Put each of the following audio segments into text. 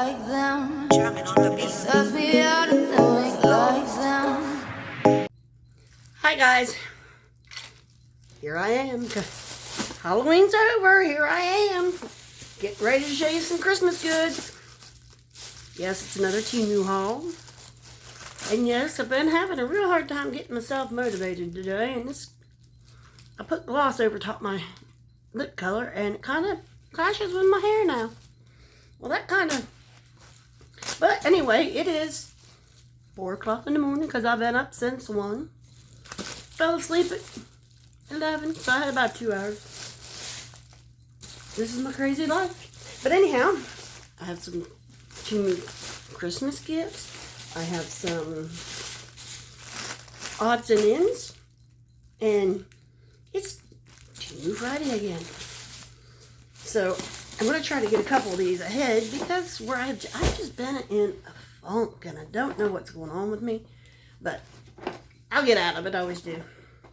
like them. Jamming on the beat. Sells me out and nothing like them. Hi guys, here I am. Halloween's over, here I am. Getting ready to show you some Christmas goods. Yes, it's another Temu haul. And yes, I've been having a real hard time getting myself motivated today. And I put gloss over top my lip color and it kind of clashes with my hair now. Well, but anyway, it is 4 o'clock in the morning because I've been up since 1. Fell asleep at 11, so I had about 2 hours. This is my crazy life. But anyhow, I have some Temu Christmas gifts. I have some odds and ends. And it's Temu Friday again. So I'm going to try to get a couple of these ahead because I've just been in a funk and I don't know what's going on with me. But I'll get out of it, I always do.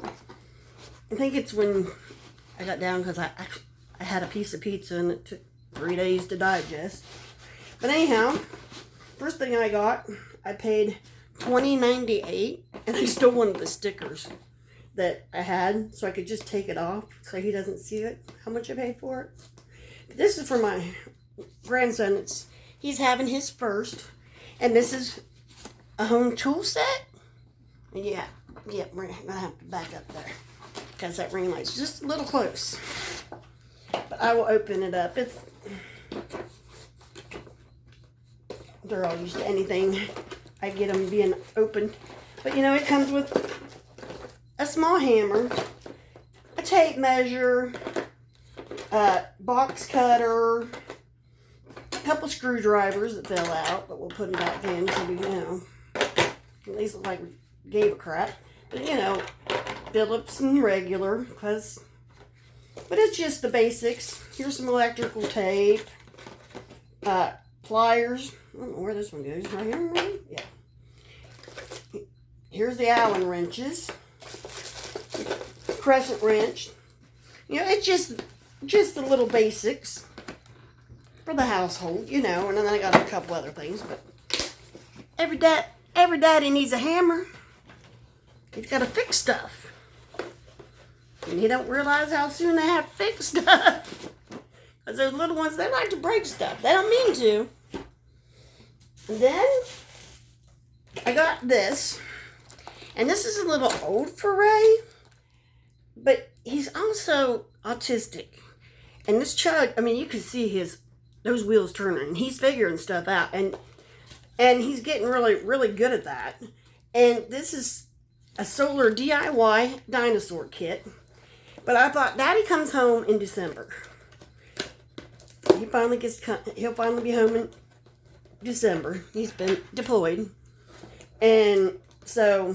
I think it's when I got down because I had a piece of pizza and it took 3 days to digest. But anyhow, first thing I got, I paid $20.98 and I still wanted the stickers that I had so I could just take it off so he doesn't see it, how much I paid for it. This is for my grandson. He's having his first, and this is a home tool set. Yeah, we're gonna have to back up there because that ring light's just a little close. But I will open it up. They're all used to anything. I get them being opened. But you know, it comes with a small hammer, a tape measure, a box cutter, a couple screwdrivers that fell out, but we'll put them back in so we know. These look like we gave a crap. But you know, Phillips and regular, but it's just the basics. Here's some electrical tape, pliers. I don't know where this one goes. Right here, maybe? Yeah. Here's the Allen wrenches, crescent wrench. You know, it's just the little basics for the household, you know. And then I got a couple other things, but every daddy needs a hammer. He's got to fix stuff. And you don't realize how soon they have to fix stuff. Because those little ones, they like to break stuff. They don't mean to. And then I got this. And this is a little old for Ray. But he's also autistic. And this child, I mean, you can see those wheels turning. And he's figuring stuff out. And he's getting really, really good at that. And this is a solar DIY dinosaur kit. But I thought, Daddy comes home in December. He'll finally be home in December. He's been deployed. And so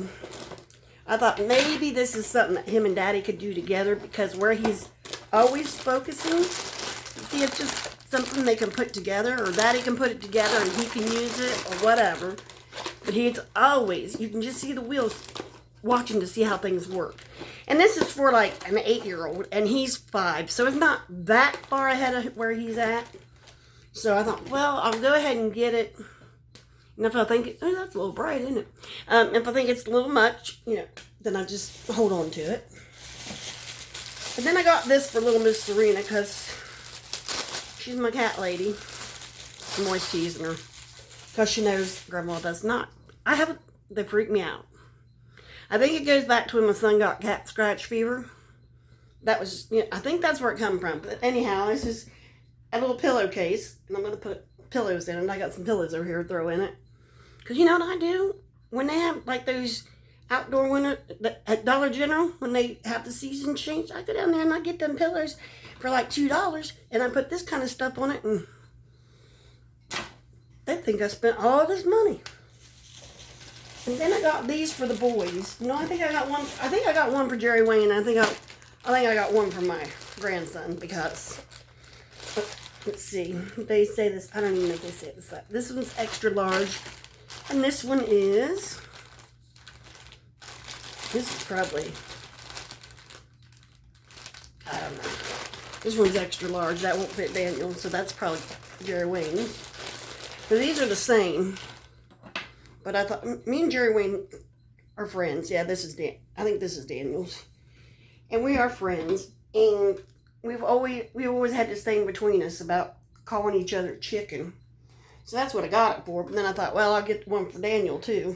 I thought maybe this is something that him and Daddy could do together, because where he's always focusing, see, it's just something they can put together, or Daddy can put it together and he can use it or whatever. But he's always, you can just see the wheels watching to see how things work. And this is for like an 8-year-old, and he's 5, so it's not that far ahead of where he's at. So I thought, well, I'll go ahead and get it. And if I think, oh, that's a little bright, isn't it? If I think it's a little much, you know, then I just hold on to it. And then I got this for little Miss Serena, because she's my cat lady. I'm always teasing her, because she knows Grandma does not. They freak me out. I think it goes back to when my son got cat scratch fever. That was, you know, I think that's where it comes from. But anyhow, this is a little pillowcase, and I'm going to put pillows in it. I got some pillows over here to throw in it. Because you know what I do? When they have like those outdoor winter at Dollar General, when they have the season change, I go down there and I get them pillows for like $2, and I put this kind of stuff on it, and they think I spent all this money. And then I got these for the boys. You know, I think I got one for Jerry Wayne. I think I got one for my grandson, because let's see. They say this. I don't even know if they say this. This one's extra large, and this one is. This is probably. I don't know. This one's extra large. That won't fit Daniel, so that's probably Jerry Wayne's. So these are the same. But I thought, me and Jerry Wayne are friends. Yeah, this is I think this is Daniel's. And we are friends. And we always had this thing between us about calling each other chicken. So that's what I got it for. But then I thought, well, I'll get one for Daniel too.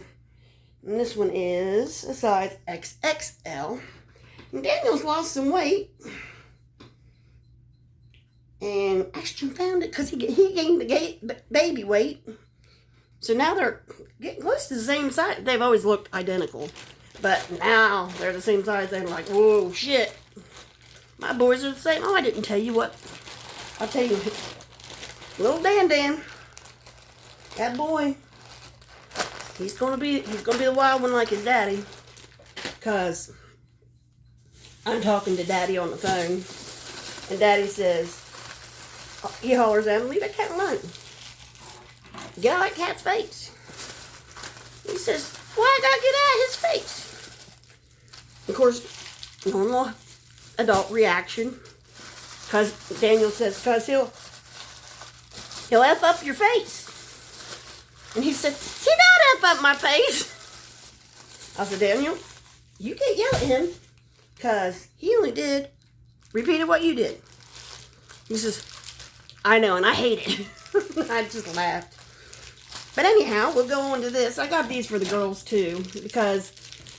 And this one is a size XXL. And Daniel's lost some weight. And actually found it because he gained the baby weight. So now they're getting close to the same size. They've always looked identical. But now they're the same size. They're like, whoa, shit. My boys are the same. Oh, I didn't tell you what. I'll tell you. Little Dan. That boy. He's gonna be the wild one like his daddy. Cause I'm talking to Daddy on the phone. And Daddy says, he hollers at him, leave that cat alone. Get out of that cat's face. He says, why I gotta get out of his face? Of course, normal adult reaction. Because Daniel says, because he'll F up your face. And he said, he don't F up my face. I said, Daniel, you can't yell at him. Because he only repeated what you did. He says, I know, and I hate it. I just laughed. But anyhow, we'll go on to this. I got these for the girls too because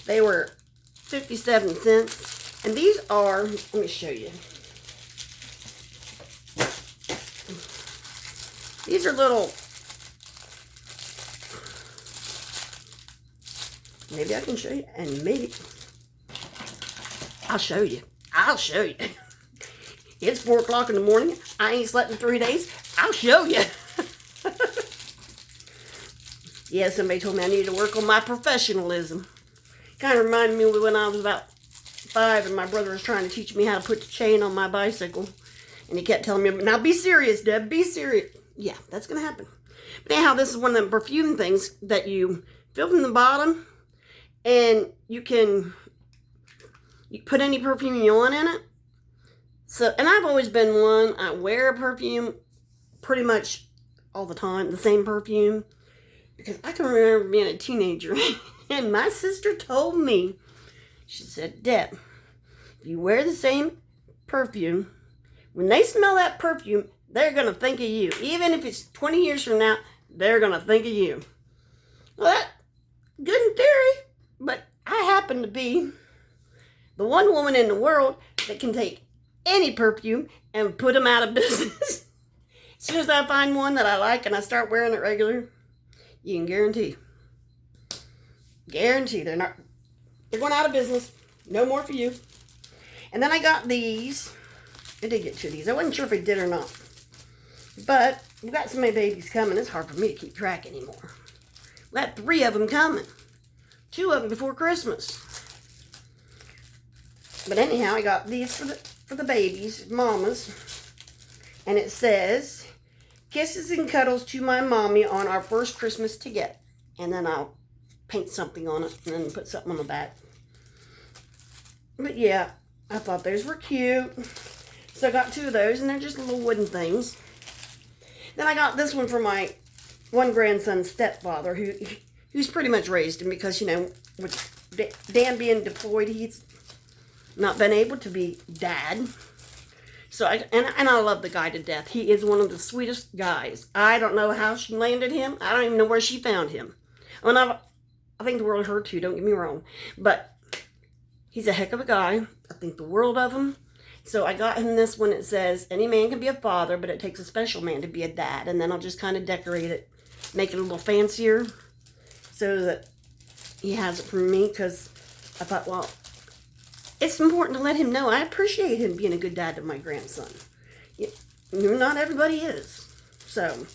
they were 57 cents. And these are, let me show you. These are little, maybe I can show you, and maybe, I'll show you. It's 4 o'clock in the morning. I ain't slept in 3 days. I'll show you. Yeah, somebody told me I needed to work on my professionalism. Kind of reminded me of when I was about 5 and my brother was trying to teach me how to put the chain on my bicycle. And he kept telling me, now be serious, Deb, be serious. Yeah, that's going to happen. But anyhow, this is one of the perfume things that you fill from the bottom. And you put any perfume you want in it. So, and I've always been one, I wear a perfume pretty much all the time, the same perfume. Because I can remember being a teenager, and my sister told me, she said, Deb, if you wear the same perfume, when they smell that perfume, they're going to think of you. Even if it's 20 years from now, they're going to think of you. Well, that's good in theory, but I happen to be the one woman in the world that can take any perfume and put them out of business. As soon as I find one that I like and I start wearing it regular, you can guarantee they're going out of business. No more for you. And then I got these. I did get 2 of these. I wasn't sure if I did or not. But we've got so many babies coming, it's hard for me to keep track anymore. We got 3 of them coming. 2 of them before Christmas. But anyhow, I got these for the babies, mamas. And it says, kisses and cuddles to my mommy on our first Christmas together. And then I'll paint something on it and then put something on the back. But yeah, I thought those were cute. So I got 2 of those, and they're just little wooden things. Then I got this one for my one grandson's stepfather, who's pretty much raised him because, you know, with Dan being deployed, he's not been able to be dad. So I love the guy to death. He is one of the sweetest guys. I don't know how she landed him. I don't even know where she found him. And I think the world of her too, don't get me wrong. But he's a heck of a guy. I think the world of him. So I got him this one. It says, any man can be a father, but it takes a special man to be a dad. And then I'll just kind of decorate it, make it a little fancier so that he has it from me. Because I thought, well, it's important to let him know I appreciate him being a good dad to my grandson. Not everybody is. So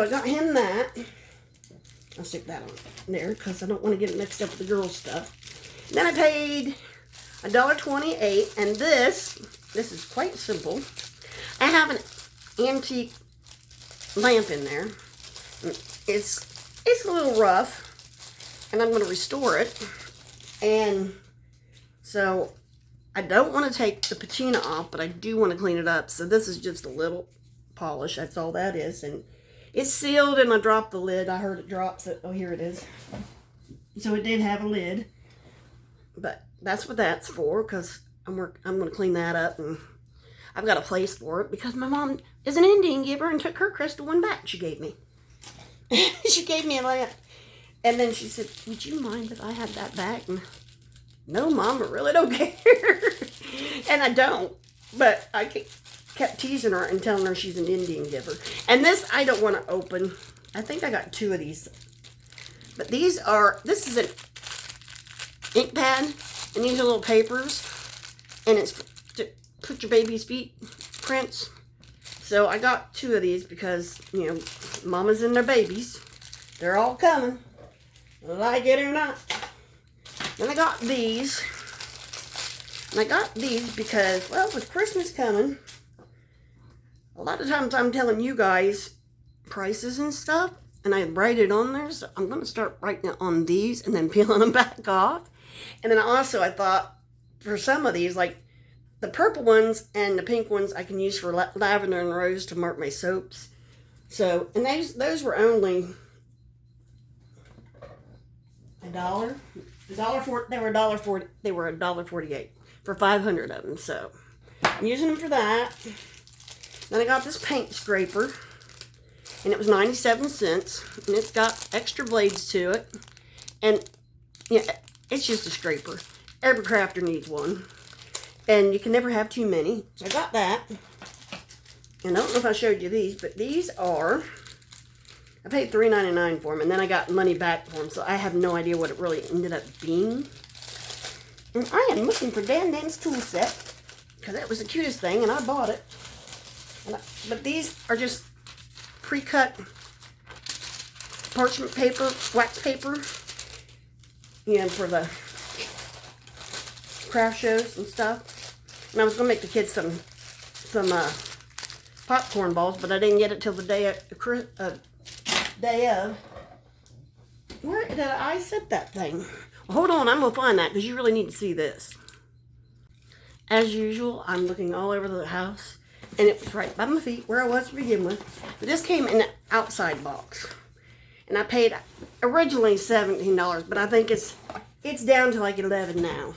I got him that. I'll stick that on there because I don't want to get it mixed up with the girls' stuff. And then I paid $1.28, and this is quite simple. I have an antique lamp in there. It's a little rough, and I'm going to restore it. And so I don't want to take the patina off, but I do want to clean it up. So this is just a little polish. That's all that is. And it's sealed, and I dropped the lid. I heard it drop, so, oh, here it is. So it did have a lid. But that's what that's for, because I'm going to clean that up, and I've got a place for it, because my mom is an Indian giver and took her crystal one back she gave me. She gave me a lamp. And then she said, would you mind if I had that back? And, no, Mom, I really don't care. And I don't. But I kept teasing her and telling her she's an Indian giver. And this I don't want to open. I think I got 2 of these. But this is an ink pad. And these are little papers. And it's to put your baby's feet prints. So I got 2 of these because, you know, mamas and their babies, they're all coming. Like it or not. Then I got these. And I got these because, well, with Christmas coming, a lot of times I'm telling you guys prices and stuff, and I write it on there, so I'm going to start writing it on these and then peeling them back off. And then also I thought, for some of these, like the purple ones and the pink ones I can use for lavender and rose to mark my soaps. So, and those were only $1. They were $1.40. They were $1.48 for 500 of them. So I'm using them for that. Then I got this paint scraper, and it was 97 cents, and it's got extra blades to it, and yeah, it's just a scraper. Every crafter needs one, and you can never have too many. So I got that, and I don't know if I showed you these, but these are, I paid $3.99 for them, and then I got money back for them, so I have no idea what it really ended up being. And I am looking for Dan Dan's tool set, because that was the cutest thing, and I bought it. But these are just pre-cut parchment paper, wax paper, you know, for the craft shows and stuff. And I was going to make the kids some popcorn balls, but I didn't get it till the day of. Where did I set that thing? Well, hold on, I'm going to find that, because you really need to see this. As usual, I'm looking all over the house. And it was right by my feet, where I was to begin with. But this came in an outside box. And I paid originally $17, but I think it's down to like $11 now.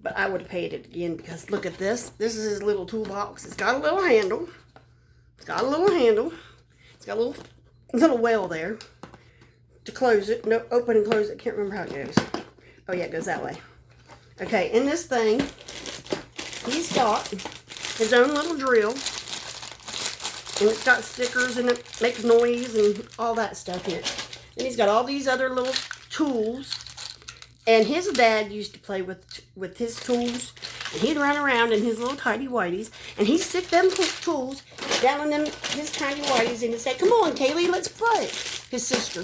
But I would have paid it again, because look at this. This is his little toolbox. It's got a little handle. It's got a little well there to close it. No, open and close it. Can't remember how it goes. Oh yeah, it goes that way. Okay, in this thing, he's got his own little drill, and it's got stickers, and it makes noise and all that stuff in it. And he's got all these other little tools, and his dad used to play with his tools, and he'd run around in his little tidy whities, and he'd stick them tools down in his tiny whities, and he'd say, come on, Kaylee, let's play. His sister.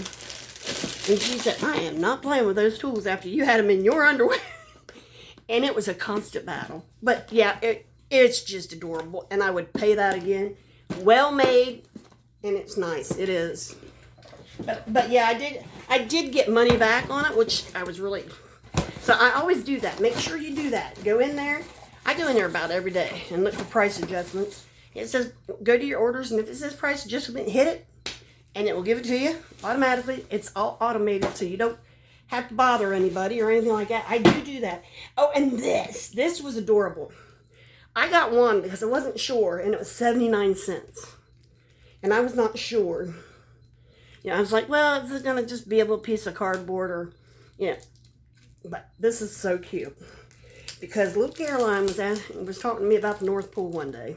And she said, I am not playing with those tools after you had them in your underwear. And it was a constant battle. But yeah, it's just adorable, and I would pay that again. Well made, and it's nice. It is. But yeah, I did get money back on it, which I was really. So I always do that. Make sure you do that. Go in there. I go in there about every day and look for price adjustments. It says go to your orders, and if it says price adjustment, hit it, and it will give it to you automatically. It's all automated, so you don't have to bother anybody or anything like that. I do that. Oh, and this was adorable. I got one because I wasn't sure, and it was 79 cents. And I was not sure. You know, I was like, well, is it going to just be a little piece of cardboard or, you know. But this is so cute. Because little Caroline was talking to me about the North Pole one day.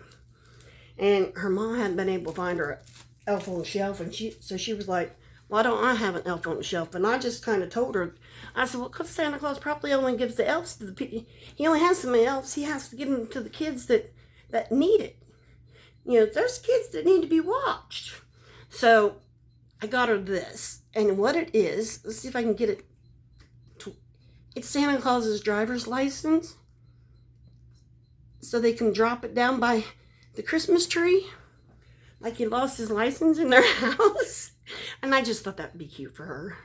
And her mom hadn't been able to find her elf on the shelf. And so she was like, why don't I have an elf on the shelf? And I just kind of told her, I said, well, because Santa Claus probably only gives the elves to the people. He only has so many elves. He has to give them to the kids that need it. You know, there's kids that need to be watched. So I got her this. And what it is, let's see if I can get it. It's Santa Claus's driver's license. So they can drop it down by the Christmas tree. Like he lost his license in their house. And I just thought that would be cute for her.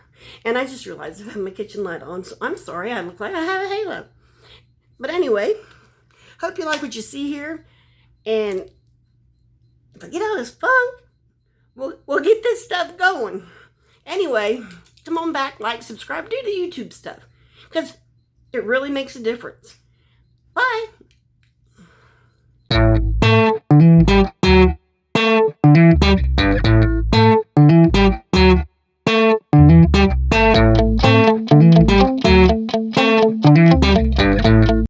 And I just realized I have my kitchen light on, so I'm sorry, I look like I have a halo. But anyway, hope you like what you see here. And Forget all this funk. We'll get this stuff going. Anyway, come on back, like, subscribe, do the YouTube stuff. Because it really makes a difference. Bye.